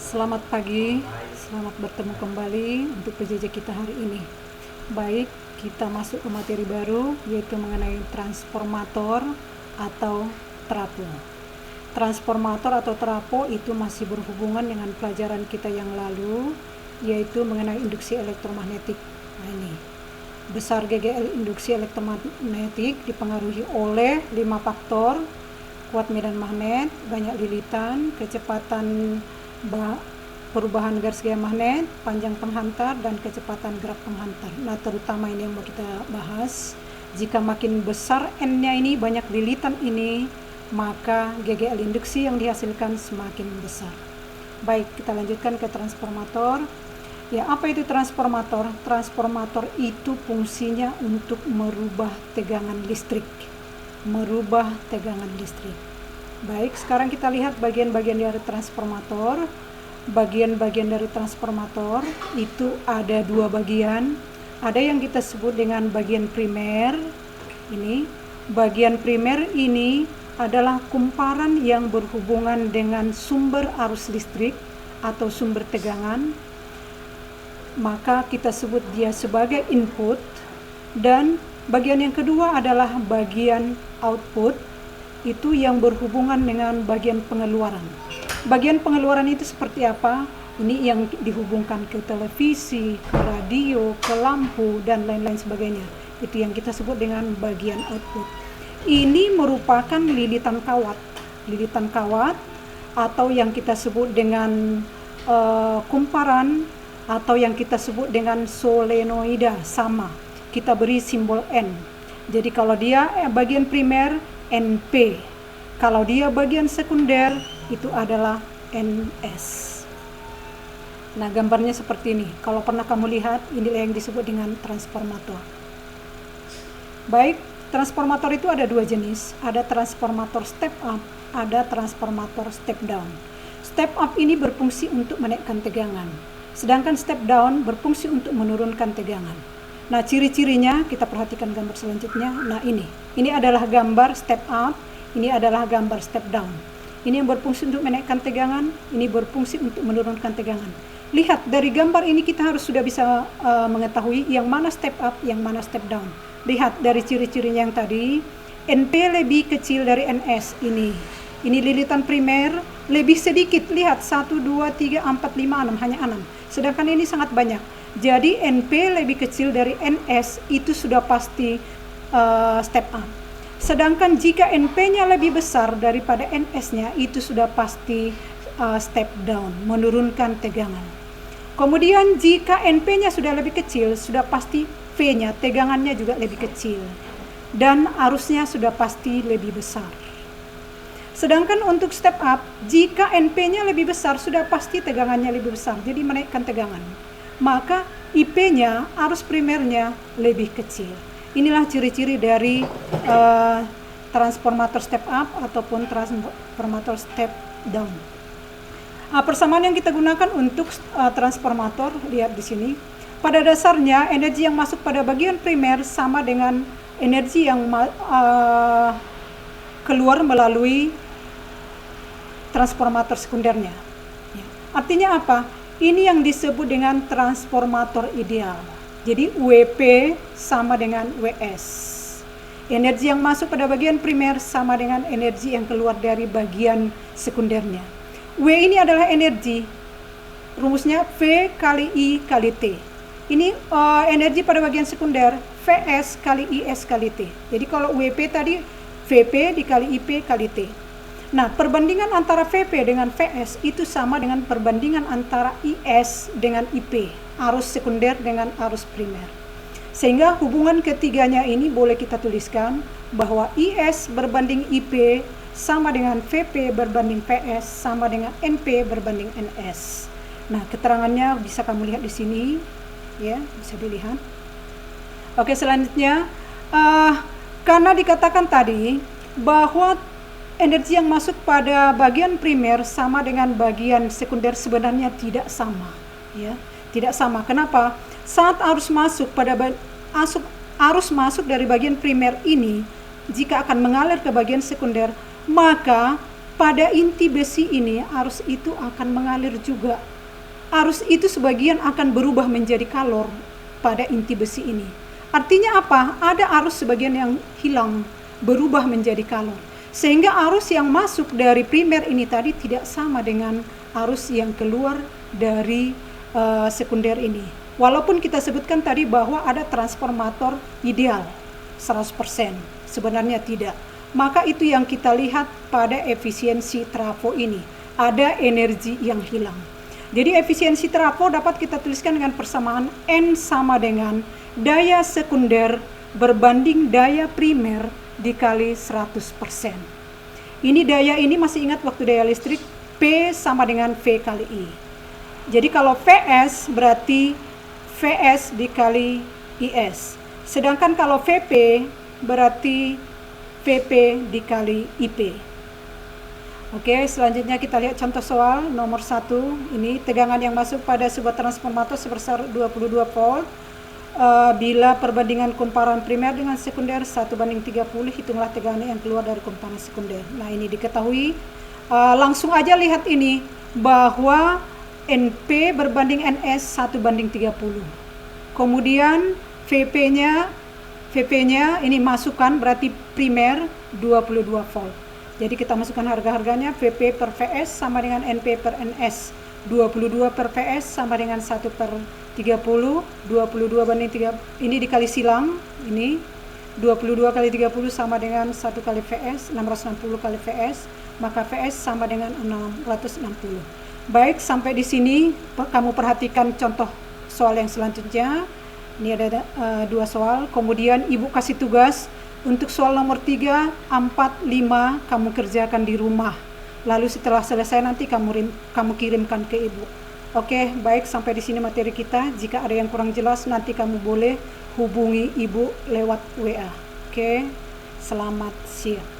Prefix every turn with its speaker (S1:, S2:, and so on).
S1: Selamat pagi, selamat bertemu kembali untuk PJJ kita hari ini. Baik, kita masuk ke materi baru, yaitu mengenai transformator atau trapo. Transformator atau trapo itu masih berhubungan dengan pelajaran kita yang lalu, yaitu mengenai induksi elektromagnetik. Nah ini, besar GGL induksi elektromagnetik dipengaruhi oleh 5 faktor: kuat medan magnet, banyak lilitan, kecepatan perubahan garis gaya magnet, panjang penghantar, dan kecepatan gerak penghantar. Nah, terutama ini yang mau kita bahas. Jika makin besar N-nya ini, banyak lilitan ini, maka GGL induksi yang dihasilkan semakin besar. Baik, kita lanjutkan ke transformator. Ya, apa itu transformator? Transformator itu fungsinya untuk merubah tegangan listrik. Baik, sekarang kita lihat bagian-bagian dari transformator. Bagian-bagian dari transformator itu ada 2 bagian. Ada yang kita sebut dengan bagian primer. Ini, bagian primer ini adalah kumparan yang berhubungan dengan sumber arus listrik atau sumber tegangan. Maka kita sebut dia sebagai input. Dan bagian yang kedua adalah bagian output, itu yang berhubungan dengan bagian pengeluaran. Bagian pengeluaran itu seperti apa? Ini yang dihubungkan ke televisi, ke radio, ke lampu, dan lain-lain sebagainya. Itu yang kita sebut dengan bagian output. Ini merupakan lilitan kawat. Lilitan kawat atau yang kita sebut dengan kumparan, atau yang kita sebut dengan solenoida, sama. Kita beri simbol N. Jadi kalau dia bagian primer, NP. Kalau dia bagian sekunder, itu adalah NS. Nah, gambarnya seperti ini. Kalau pernah kamu lihat, inilah yang disebut dengan transformator. Baik, transformator itu ada 2 jenis. Ada transformator step up, ada transformator step down. Step up ini berfungsi untuk menaikkan tegangan, sedangkan step down berfungsi untuk menurunkan tegangan. Nah, ciri-cirinya kita perhatikan gambar selanjutnya. Nah, ini adalah gambar step up, ini adalah gambar step down. Ini yang berfungsi untuk menaikkan tegangan, ini berfungsi untuk menurunkan tegangan. Lihat dari gambar ini kita sudah bisa mengetahui yang mana step up, yang mana step down. Lihat dari ciri-cirinya yang tadi, NP lebih kecil dari NS ini. Ini lilitan primer lebih sedikit. Lihat 1, 2, 3, 4, 5, 6, hanya 6. Sedangkan ini sangat banyak. Jadi NP lebih kecil dari NS itu sudah pasti step up. Sedangkan jika NP-nya lebih besar daripada NS-nya, itu sudah pasti step down, menurunkan tegangan. Kemudian jika NP-nya sudah lebih kecil, sudah pasti V-nya, tegangannya juga lebih kecil. Dan arusnya sudah pasti lebih besar. Sedangkan untuk step up, jika NP-nya lebih besar, sudah pasti tegangannya lebih besar, jadi menaikkan tegangan. Maka IP-nya, arus primernya lebih kecil. Inilah ciri-ciri dari transformator step up ataupun transformator step down. Persamaan yang kita gunakan untuk transformator, lihat di sini. Pada dasarnya, energi yang masuk pada bagian primer sama dengan energi yang keluar melalui transformator sekundernya. Artinya apa? Ini yang disebut dengan transformator ideal. Jadi WP sama dengan WS. Energi yang masuk pada bagian primer sama dengan energi yang keluar dari bagian sekundernya. W ini adalah energi. Rumusnya V kali I kali T. Ini energi pada bagian sekunder, VS kali IS kali T. Jadi kalau WP tadi VP dikali IP kali T. Nah, perbandingan antara VP dengan VS itu sama dengan perbandingan antara IS dengan IP, arus sekunder dengan arus primer. Sehingga hubungan ketiganya ini boleh kita tuliskan bahwa IS berbanding IP sama dengan VP berbanding VS sama dengan NP berbanding NS. Nah, keterangannya bisa kamu lihat di sini, ya, bisa dilihat. Oke, selanjutnya, karena dikatakan tadi bahwa energi yang masuk pada bagian primer sama dengan bagian sekunder sebenarnya tidak sama, ya, tidak sama. Kenapa? Saat arus masuk dari bagian primer ini, jika akan mengalir ke bagian sekunder, maka pada inti besi ini arus itu akan mengalir juga. Arus itu sebagian akan berubah menjadi kalor pada inti besi ini. Artinya apa? Ada arus sebagian yang hilang, berubah menjadi kalor. Sehingga arus yang masuk dari primer ini tadi tidak sama dengan arus yang keluar dari sekunder ini. Walaupun kita sebutkan tadi bahwa ada transformator ideal 100%, sebenarnya tidak. Maka itu yang kita lihat pada efisiensi trafo ini. Ada energi yang hilang. Jadi efisiensi trafo dapat kita tuliskan dengan persamaan N sama dengan daya sekunder berbanding daya primer dikali 100%. Ini daya ini masih ingat waktu daya listrik P sama dengan V kali I. Jadi kalau Vs berarti Vs dikali Is. Sedangkan kalau Vp berarti Vp dikali Ip. Oke, selanjutnya kita lihat contoh soal nomor 1. Ini tegangan yang masuk pada sebuah transformator sebesar 22 volt. Bila perbandingan kumparan primer dengan sekunder 1:30, hitunglah tegangan yang keluar dari kumparan sekunder. Nah, ini diketahui. Langsung aja lihat ini, bahwa NP berbanding NS 1:30. Kemudian VP-nya ini masukkan berarti primer 22 volt. Jadi kita masukkan harga-harganya, VP per VS sama dengan NP per NS. 22 per VS sama dengan 1/30. 22 banding 3, ini dikali silang, ini 22 kali 30 sama dengan 1 kali VS, 660 kali VS, maka VS sama dengan 660. Baik, sampai di sini kamu perhatikan contoh soal yang selanjutnya. Ini ada 2 soal. Kemudian ibu kasih tugas untuk soal nomor 3, 4, 5 kamu kerjakan di rumah. Lalu setelah selesai nanti kamu kirimkan ke ibu. Oke, baik, sampai di sini materi kita. Jika ada yang kurang jelas nanti kamu boleh hubungi ibu lewat WA. Oke, selamat siang.